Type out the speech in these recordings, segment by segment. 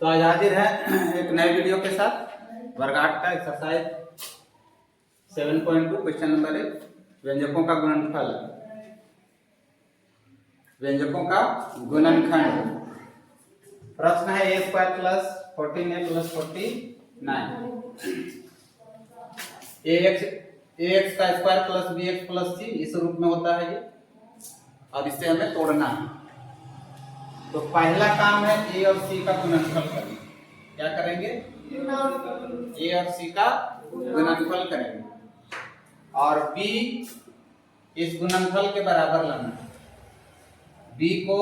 तो आज हाजिर है एक नए वीडियो के साथ वर्ग 8 का एक्सरसाइज 7.2 क्वेश्चन नंबर 1 व्यंजकों का गुणनफल। व्यंजकों का गुणनखंड। प्रश्न है a² plus 14a plus 49 ax का square plus bx plus c इस रूप में होता है ये, और इसे हमें तोड़ना है। तो पहला काम है a और c का गुणनफल करना। क्या करेंगे? a और c का गुणनफल करेंगे और b इस गुणनफल के बराबर लाना है। b को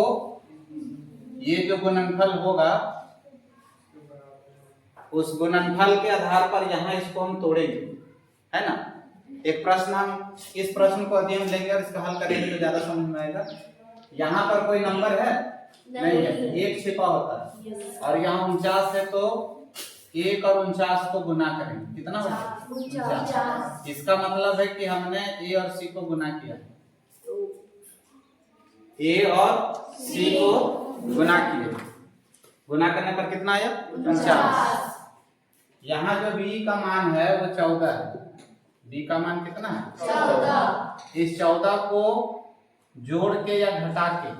ये जो गुणनफल होगा उस गुणनफल के आधार पर यहाँ इसको हम तोड़ेंगे, है ना। एक प्रश्न हम इस प्रश्न को अध्ययन लेंगे और इसका हल करेंगे तो ज्यादा समझ में आएगा। यहाँ पर कोई नंबर है नहीं है, एक छिपा होता है और यहाँ 49 है तो 1 और 49 को गुना करेंगे। कितना होगा? 49। इसका मतलब है कि हमने a और c को गुना किया। a और c को गुना किए। गुना करने पर कितना आया? 49। यहाँ जो b का मान है वो 14 है। b का मान कितना है? 14। इस 14 को जोड़ के या घटा के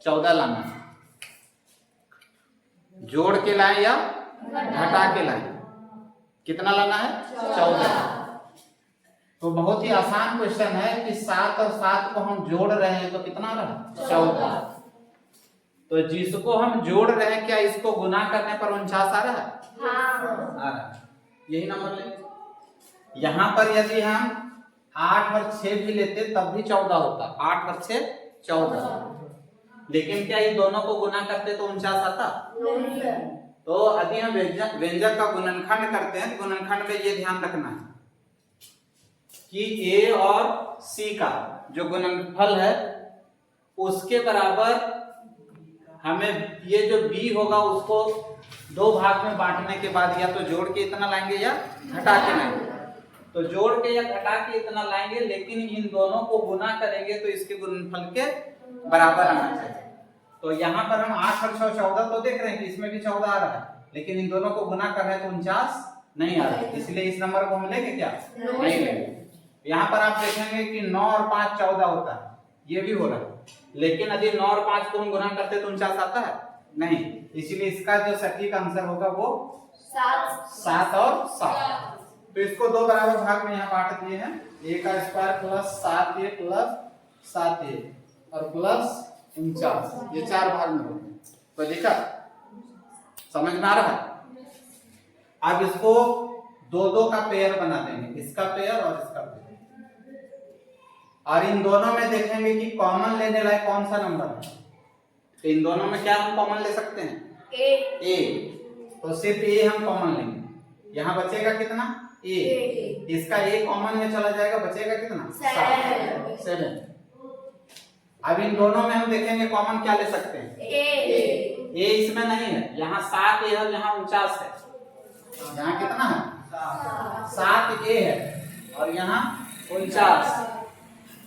14 लाना है। जोड़ के लाए या घटा के लाए, कितना लाना है? 14। तो बहुत ही आसान क्वेश्चन है कि 7 और 7 को हम जोड़ रहे हैं तो कितना आ रहा है? 14। तो जिसको हम जोड़ रहे हैं क्या इसको गुना करने पर 49 आ रहा है? हाँ। आ रहा है। यही नंबर ले। यहाँ पर यदि हम 8 और 6 भी लेते तब भी 14 होता। 8 और 6 14। लेकिन क्या ये दोनों को गुना करते तो 49 आता? नहीं। तो यदि हम व्यंजक का गुणनखंड करते हैं तो गुणनखंड में ये ध्यान रखना है कि a और c का जो गुणनफल है उसके बराबर हमें ये जो b होगा उसको दो भाग में बांटने के बाद या तो जोड़ के इतना लाएंगे या घटा के लाएंगे। तो जोड़ के या घटा के इतना लाएंगे, लेकिन इन दोनों को गुना करेंगे तो इसके गुणनफल के बराबर आना चाहिए। तो यहाँ पर हम 8 और 6 14 तो देख रहे हैं कि इसमें भी 14 आ रहा है, लेकिन इन दोनों को गुना कर रहे हैं तो 49 नहीं आ रहा है। इसलिए इस नंबर को हम लेंगे क्या? नहीं लेंगे। यहाँ पर आप देखेंगे कि 9 और 5 14 होता है, ये भी हो रहा है, लेकिन यदि 9 और 5 को हम गुना करते तो 49 आता है? नहीं। इसलिए इसका जो सटीक आंसर होगा वो 7 और 7। तो इसको दो बराबर भाग में यहाँ बांट दिए हैं। a का square plus 7a plus 7a और प्लस 49, ये 4 भाग में होंगे। तो लिखा, समझ में आ रहा है? अब इसको दो दो का पेयर बना देंगे, इसका पेयर और इसका पेयर, और इन दोनों में देखेंगे कि कॉमन लेने लायक कौन सा नंबर है। तो इन दोनों में क्या हम कॉमन ले सकते हैं? a। तो सिर्फ a हम कॉमन लेंगे। यहाँ बचेगा कितना? a। इसका a कॉमन में चला जाएगा, बचेगा कितना? 7। अब इन दोनों में हम देखेंगे कॉमन क्या ले सकते हैं? a इसमें नहीं है, यहाँ 7a है, यहाँ 49 है। यहाँ कितना है? 7a है और यहाँ 49।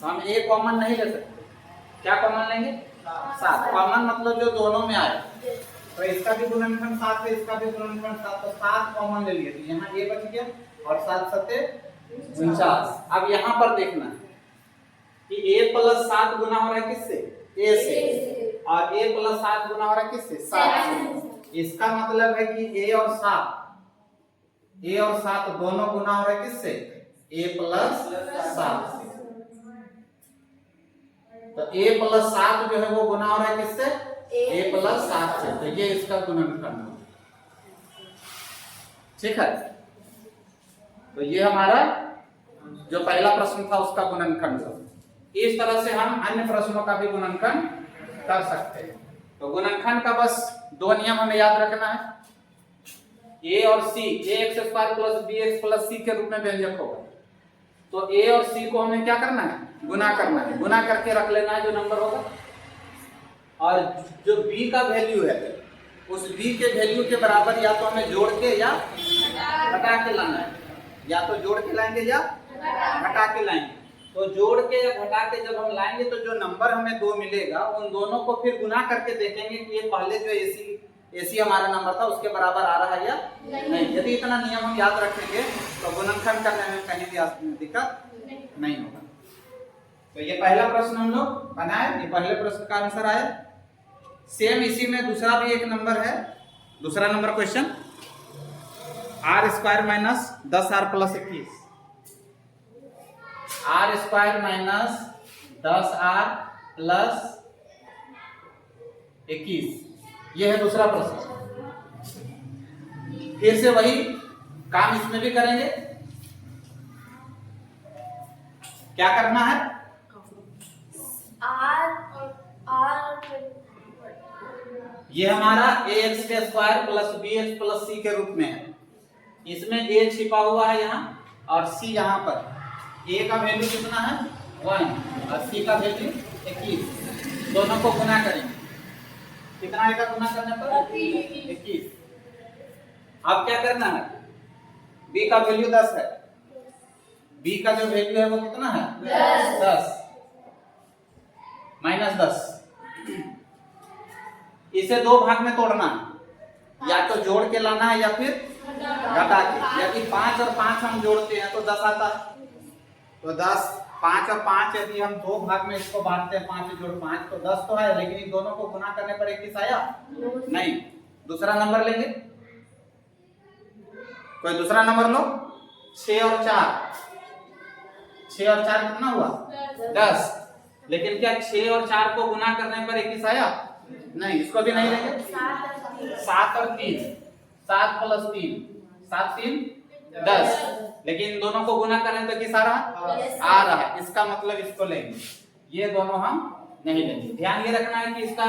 तो हम a कॉमन नहीं ले सकते। क्या कॉमन लेंगे? 7 कॉमन, मतलब जो दोनों में आए। तो इसका भी गुणनखंड 7 है, इसका भी गुणनखंड 7, तो 7 कॉमन ले लिए। तो यहाँ a बच गया और 7 7 49। अब यहाँ पर देखना है कि a प्लस 7 गुना हो रहा है किससे? a से, और a प्लस 7 गुना हो रहा है किससे? 7 से। इसका मतलब है कि a और 7 दोनों गुना हो रहा है किससे? a प्लस 7 से। तो a प्लस 7 जो है वो गुना हो रहा है किससे? a प्लस 7 से। तो ये इसका गुणनखंड है। ठीक है, तो ये हमारा जो पहला प्रश्न था उसका गुणनखंड था। इस तरह से हम अन्य प्रश्नों का भी गुणनखंड कर सकते हैं। तो गुणनखंड का बस दो नियम हमें याद रखना है। a और c, ax square plus bx plus c के रूप में व्यंजक होगा। तो a और c को हमें क्या करना है? गुना करना है। गुना करके रख लेना है जो नंबर होगा, और जो b का वैल्यू है उस b के वैल्यू के बराबर या तो हमें जोड़ के या घटा के लाना है। या तो जोड़ के लाएंगे या घटा के लाएंगे। तो जोड़ के या घटा के जब हम लाएंगे तो जो नंबर हमें 2 मिलेगा उन दोनों को फिर गुना करके देखेंगे कि ये पहले जो ac AC हमारा नंबर था उसके बराबर आ रहा है या नहीं। यदि इतना नियम हम याद रखेंगे तो गुणनखंड करने में कहीं भी दिक्कत नहीं होगा। तो ये पहला प्रश्न हम लोग बनाए, ये पहले प्रश्न का आंसर आया। सेम इसी में दूसरा भी एक नंबर है, दूसरा number question, r square minus 10r plus 21, r square minus 10r plus 21, यह है दूसरा प्रश्न। फिर से वही काम इसमें भी करेंगे। क्या करना है? ये हमारा ax के square plus bx plus c के रूप में है। इसमें a छिपा हुआ है यहाँ और c यहाँ पर। a का वैल्यू कितना है 1 और c का वैल्यू 21, दोनों को गुना करेंगे। कितना आएगा गुना करने पर? 21। अब क्या करना है? b का वैल्यू 10 है, b का जो वैल्यू है वो कितना है 10 माइनस 10। इसे दो भाग में तोड़ना है, या तो जोड़ के लाना है या फिर घटा के। यदि 5 और 5 हम जोड़ते हैं तो 10 आता है। तो 10, 5 और 5 यदि हम दो भाग में इसको बांटते हैं, 5 जोड़ 5 तो 10 तो है, लेकिन इन दोनों को गुना करने पर 21 आया नहीं। दूसरा नंबर लेंगे, कोई दूसरा नंबर लो। 6 और 4, 6 और 4 कितना हुआ 10, लेकिन क्या 6 और 4 को गुना करने पर 21 आया नहीं। इसको भी नहीं लेंगे। 7 और 3, 7 प्लस 3, 7 3 10, लेकिन इन दोनों को गुना करें तो किस आ रहा है। इसका मतलब इसको लेंगे, ये दोनों हम नहीं लेंगे। ध्यान ये रखना है कि इसका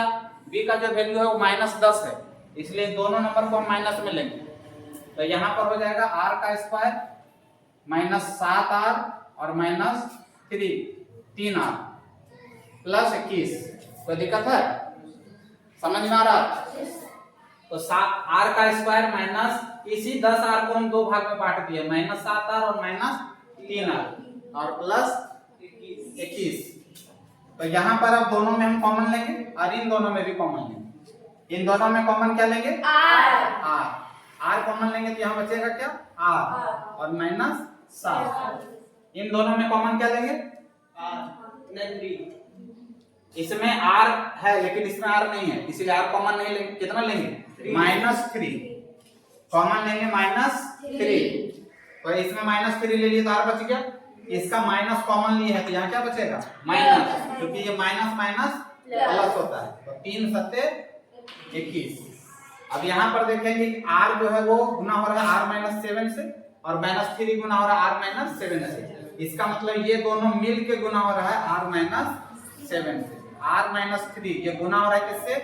b का जो वैल्यू है वो -10 है, इसलिए दोनों नंबर को हम माइनस में लेंगे। तो यहाँ पर हो जाएगा r का स्क्वायर माइनस 7r और माइनस 3r प्लस 21। कोई दिक्कत है? समझ में आ रहा? तो 7r का स्क्वायर माइनस इसी 10r को हम दो भाग में बांट दिए, -7r और -3r और प्लस 21। तो यहाँ पर अब दोनों में हम कॉमन लेंगे और इन दोनों में भी कॉमन लेंगे। इन दोनों में कॉमन क्या लेंगे? r कॉमन लेंगे तो यहाँ बचेगा क्या r और -7। इन दोनों में कॉमन क्या लेंगे? इसमें r है लेकिन इसमें r नहीं है, इसलिए r कॉमन नहीं लेंगे। कितना लेंगे? -3 कॉमन लेंगे, -3। तो इसमें -3 ले लिए तो r बच गया। इसका माइनस कॉमन लिए है तो यहाँ क्या बचेगा माइनस, क्योंकि ये माइनस माइनस प्लस होता है। तो 3 सत्ते 21। अब यहाँ पर देखेंगे कि r जो है वो गुना हो रहा है r-7 से और -3 गुना हो रहा है r-7 से। इसका मतलब ये दोनों मिल के गुना हो रहा है r-7 से। r-3 ये गुना हो रहा है किससे?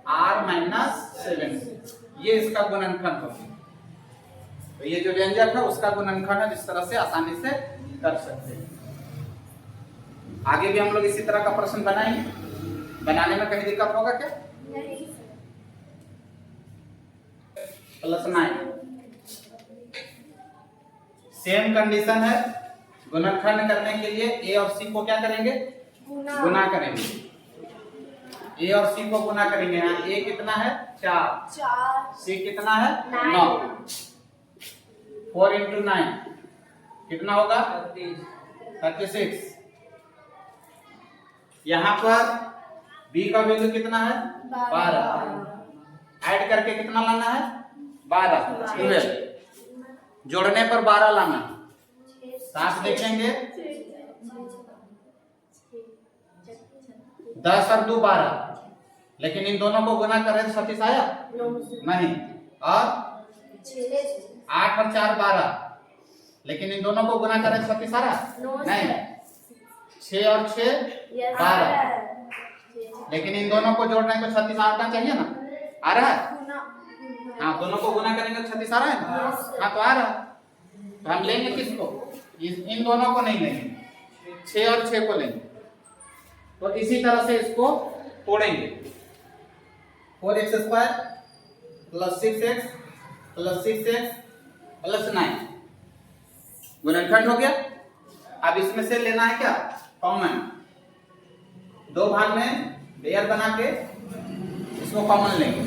r-7 से। ये इसका गुणनखंड होगा। तो ये जो व्यंजक है उसका गुणनखंड है, जिस तरह से आसानी से कर सकते हैं। आगे भी हम लोग इसी तरह का प्रश्न बनाएंगे। बनाने में कहीं दिक्कत होगा क्या? नहीं। +9 सेम कंडीशन है। गुणनखंड करने के लिए a और c को क्या करेंगे? गुना करेंगे। a और c को गुना करेंगे। यहाँ a कितना है 4, c कितना है 9। 4 × 9 कितना होगा 36। यहाँ पर b का वैल्यू कितना है 12। ऐड करके कितना लाना है 12। जोड़ने पर 12 लाना। साथ देखेंगे 10 और 2 12, लेकिन इन दोनों को गुना करें तो 36 आया नहीं। और 8 और 4 12, लेकिन इन दोनों को गुना करें तो 36 आ रहा नहीं। 6 और 6 12, लेकिन इन दोनों को जोड़ने को 36 आना चाहिए ना। आ रहा है? हाँ, दोनों को गुना करेंगे तो 36 आ रहा है ना। हाँ तो आ रहा। तो हम लेंगे किसको? इन दोनों को नहीं लेंगे, 6 और 6 को लेंगे। तो इसी तरह से इसको तोड़ेंगे। 4x² + 6x + 6x + 9 गुणनखंड हो गया। अब इसमें से लेना है क्या कॉमन। दो भाग में लेयर बना के इसको कॉमन लेंगे।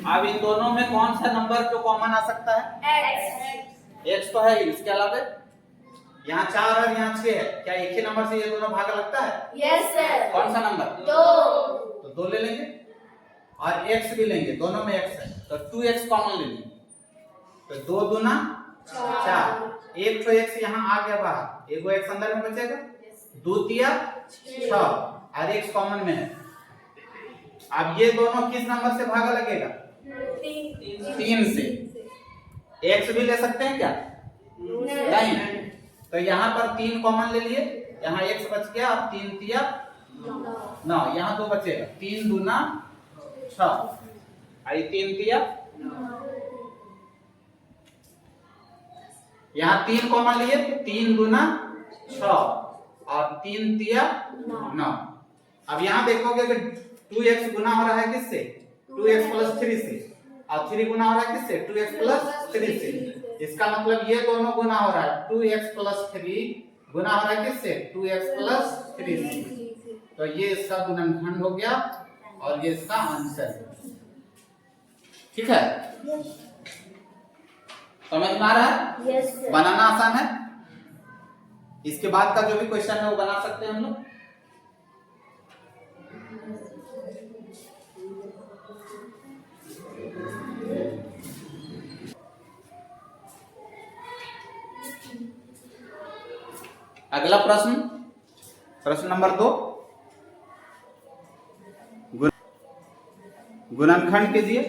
अब इन दोनों में कौन सा नंबर जो कॉमन आ सकता है? x तो है ही, इसके अलावा यहाँ 4 और यहाँ 6 है, क्या एक ही नंबर से ये दोनों भाग लगता है? Yes sir. कौन सा नंबर? 2। तो 2 ले लेंगे और x भी लेंगे, दोनों में x है तो 2x कॉमन ले लेंगे, तो 2 दूना 4, एक तो x यहाँ आ गया बाहर, एक x अंदर में बचेगा, 2 तिया 6 और x कॉमन में है। अब ये दोनों किस नंबर से भागा लगेगा? 3 से। x भी ले सकते हैं क्या? नहीं। तो यहाँ पर 3 कॉमन ले लिए, यहाँ x बच गया, अब 3 तिया 9, यहाँ 2 बचेगा, 3 दूना 6 और 3 तिया, यहाँ 3 कॉमन लिए, 3 दूना 6 और 3 तिया 9। अब यहाँ देखोगे कि 2x गुना हो रहा है किससे? 2x प्लस 3 से, और 3 गुना हो रहा है किससे? 2x प्लस 3 से। इसका मतलब ये दोनों गुना हो रहा है, 2x प्लस 3 गुना हो रहा है किससे? 2x प्लस 3 से। तो ये इसका गुणनखंड हो गया और ये इसका आंसर है। ठीक है, समझ में आ रहा है? Yes sir. बनाना आसान है। इसके बाद का जो भी क्वेश्चन है वो बना सकते हैं हम लोग। अगला प्रश्न, प्रश्न नंबर 2, गुणनखंड कीजिए।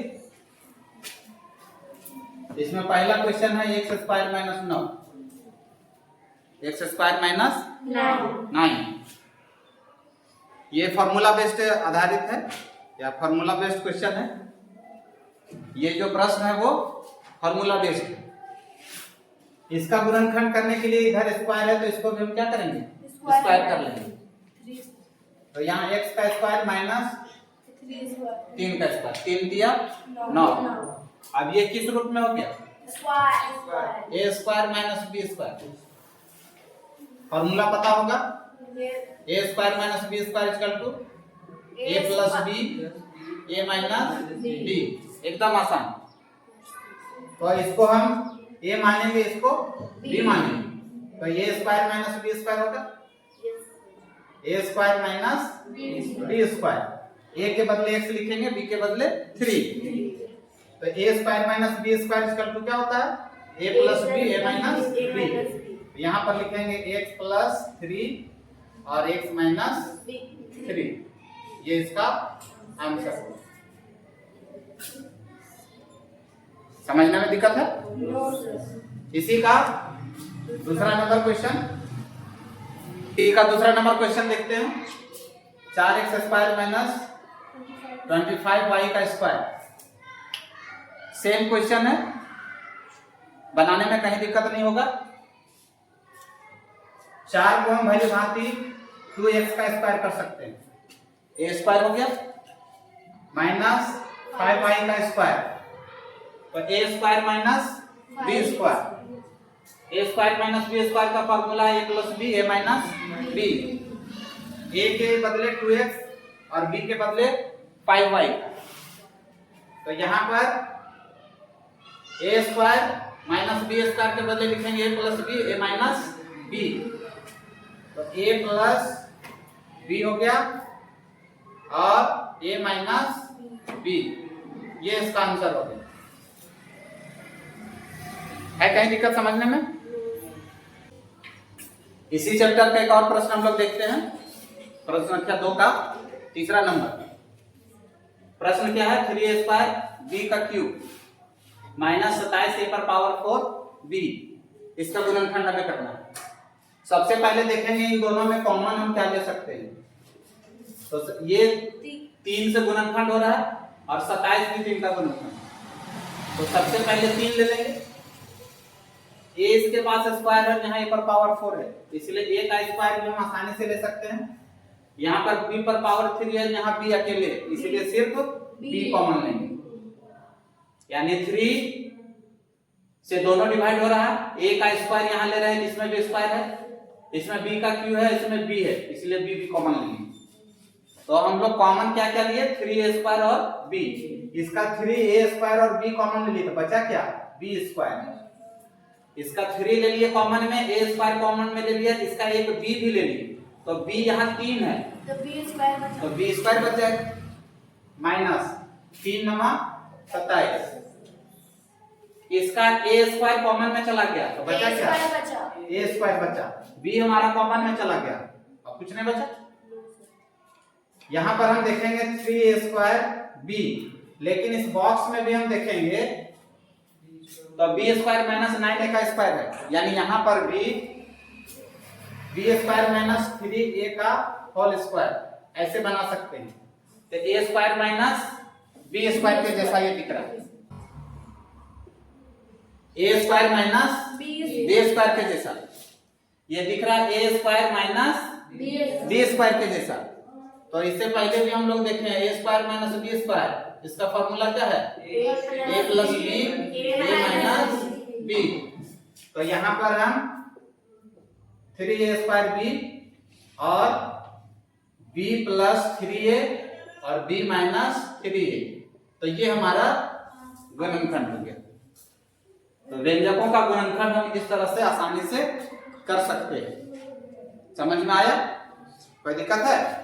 इसमें पहला क्वेश्चन है x square minus 9, x square minus 9। ये फॉर्मूला बेस्ड आधारित है या फॉर्मूला बेस्ड क्वेश्चन है। ये जो प्रश्न है वो फॉर्मूला बेस्ड है। इसका गुणनखंड करने के लिए इधर स्क्वायर है तो इसको भी हम क्या करेंगे? स्क्वायर कर लेंगे। तो यहाँ x का स्क्वायर माइनस 3 का स्क्वायर, 3 दिया 9। अब ये किस रूप में हो गया? a square minus b square. Formula पता होगा, a square minus b square equal to a plus b a minus b। एकदम आसान। तो इसको हम a मानेंगे, इसको b मानेंगे, तो a square minus b square होगा, a square minus b square. a के बदले x लिखेंगे, b के बदले 3, तो a square minus b square equal to क्या होता है? a plus b a minus b। यहाँ पर लिखेंगे x प्लस 3 और x माइनस 3, ये इसका आंसर है। समझने में दिक्कत है? इसी का दूसरा नंबर क्वेश्चन, का दूसरा नंबर क्वेश्चन देखते हैं। 4x स्क्वायर माइनस 25y का स्क्वायर। सेम क्वेश्चन है, बनाने में कहीं दिक्कत नहीं होगा। 4 को हम भली भांति 2x का स्क्वायर कर सकते हैं, a स्क्वायर हो गया माइनस 5y का स्क्वायर, तो a square minus b square. a square minus b square का formula a plus b a minus b। a के बदले 2x और b के बदले 5y। तो यहाँ पर a square minus b square के बदले लिखेंगे a plus b a minus b। तो a प्लस b हो गया और a माइनस b, ये इसका आंसर हो गया। है कहीं दिक्कत समझने में? इसी चैप्टर का एक और प्रश्न हम लोग देखते हैं, प्रश्न संख्या 2 का तीसरा नंबर। प्रश्न क्या है? 3a स्क्वायर b का क्यूब माइनस 27a पर पावर 4 b, इसका गुणनखंड हमें करना है। सबसे पहले देखेंगे इन दोनों में कॉमन हम क्या ले सकते हैं। तो ये 3 से गुणनखंड हो रहा है और 27 भी 3 का गुणनखंड। तो सबसे पहले 3 ले लेंगे। a इसके पास स्क्वायर है, यहाँ a पर पावर 4 है, इसलिए a का स्क्वायर भी हम आसानी से ले सकते हैं। यहाँ पर b पर पावर 3 है, यहाँ b अकेले, इसलिए सिर्फ b कॉमन लेंगे। यानी 3 से दोनों डिवाइड हो रहा है। a का स्क्वायर यहाँ ले रहे हैं, इसमें भी स्क्वायर है, इसमें b का क्यू है, इसमें b है, इसलिए b भी कॉमन लेंगे। तो हम लोग कॉमन क्या क्या लिए? 3a स्क्वायर और b। इसका 3a² और b कॉमन ले लिए तो बचा क्या b²। इसका 3 ले लिए कॉमन में, a² कॉमन में ले लिया, इसका एक b भी ले लिए तो b यहाँ 3 है तो b² बच जाएगा माइनस 3 नमा 27। इसका a² कॉमन में चला गया तो बचा क्या a² बचा, b हमारा कॉमन में चला गया अब कुछ नहीं बचा। यहाँ पर हम देखेंगे 3a²b, लेकिन इस बॉक्स में भी हम देखेंगे तो b² माइनस 9a का स्क्वायर है, यानी यहाँ पर भी b² माइनस 3a का होल स्क्वायर ऐसे बना सकते हैं। तो a² माइनस b² के जैसा ये दिख रहा है, a² माइनस b² के जैसा ये दिख रहा है, a² माइनस b² के जैसा। तो इससे पहले भी हम लोग देखे हैं a² माइनस b², इसका फॉर्मूला क्या है a plus b a minus b। तो यहाँ पर हम 3a² और b प्लस 3a और b माइनस 3a, तो ये हमारा गुणनखंड हो गया। तो व्यंजकों का गुणनखंड हम इस तरह से आसानी से कर सकते हैं। समझ में आया? कोई दिक्कत है?